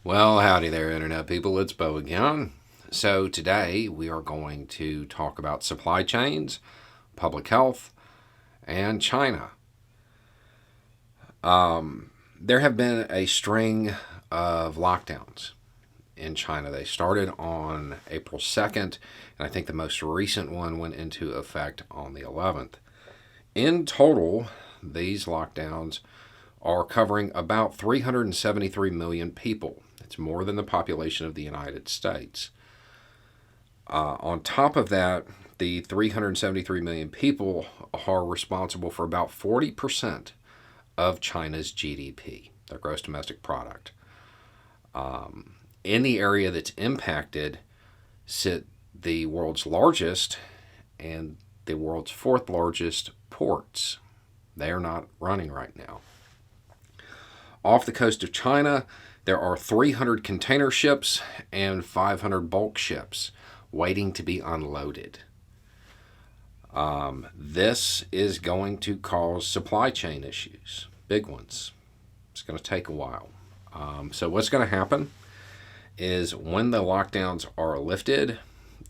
Well, howdy there, Internet people. It's Bo again. So, today we are going to talk about supply chains, public health, and China. There have been a string of lockdowns in China. They started on April 2nd, and I think the most recent one went into effect on the 11th. In total, these lockdowns are covering about 373 million people. It's more than the population of the United States. On top of that, the 373 million people are responsible for about 40% of China's GDP, their gross domestic product. In the area that's impacted sit the world's largest and the world's fourth largest ports. They are not running right now. Off the coast of China, there are 300 container ships and 500 bulk ships waiting to be unloaded. This is going to cause supply chain issues, big ones. It's going to take a while. So what's going to happen is when the lockdowns are lifted,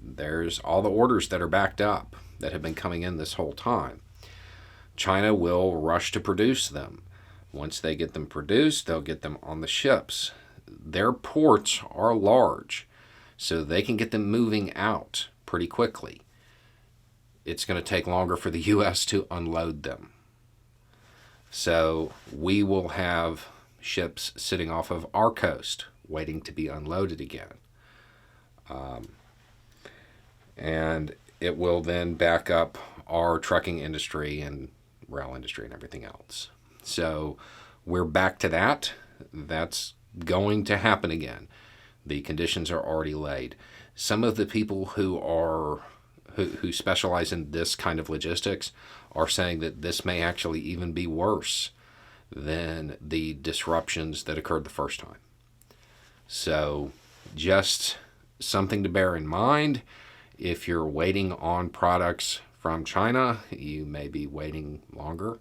there's all the orders that are backed up that have been coming in this whole time. China will rush to produce them. Once they get them produced, they'll get them on the ships. Their ports are large, so they can get them moving out pretty quickly. It's going to take longer for the U.S. to unload them. So we will have ships sitting off of our coast waiting to be unloaded again. And it will then back up our trucking industry and rail industry and everything else. So we're back to that. That's going to happen again. The conditions are already laid. Some of the people who specialize in this kind of logistics are saying that this may actually even be worse than the disruptions that occurred the first time. So just something to bear in mind. If you're waiting on products from China, you may be waiting longer.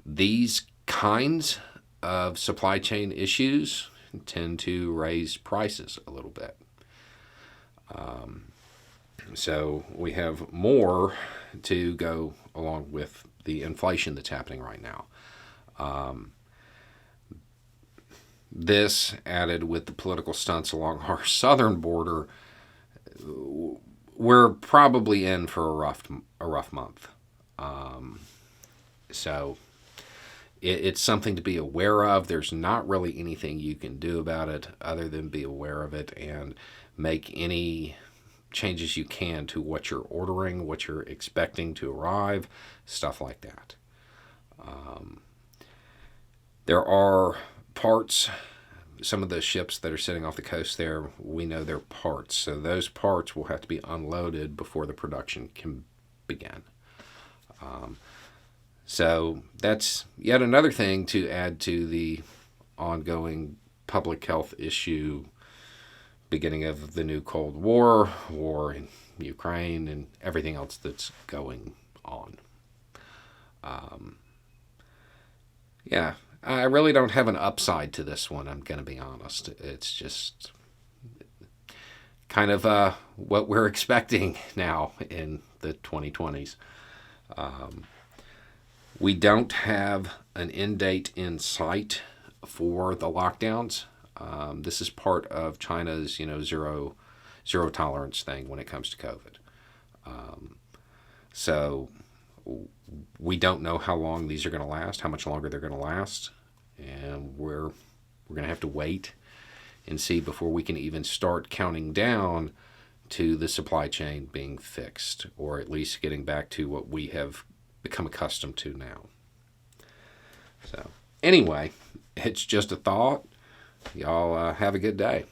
These kinds of supply chain issues tend to raise prices a little bit. So we have more to go along with the inflation that's happening right now. This added with the political stunts along our southern border, we're probably in for a rough month. So it's something to be aware of. There's not really anything you can do about it other than be aware of it and make any changes you can to what you're ordering, what you're expecting to arrive, stuff like that. There are parts, some of the ships that are sitting off the coast there, we know they're parts. So those parts will have to be unloaded before the production can begin. So that's yet another thing to add to the ongoing public health issue, beginning of the new Cold War, war in Ukraine, and everything else that's going on. Yeah, I really don't have an upside to this one, I'm going to be honest. It's just kind of what we're expecting now in the 2020s. We don't have an end date in sight for the lockdowns. This is part of China's, zero tolerance thing when it comes to COVID. So we don't know how long these are going to last, how much longer they're going to last, and we're going to have to wait and see before we can even start counting down to the supply chain being fixed, or at least getting back to what we have become accustomed to now. So anyway, it's just a thought. Y'all have a good day.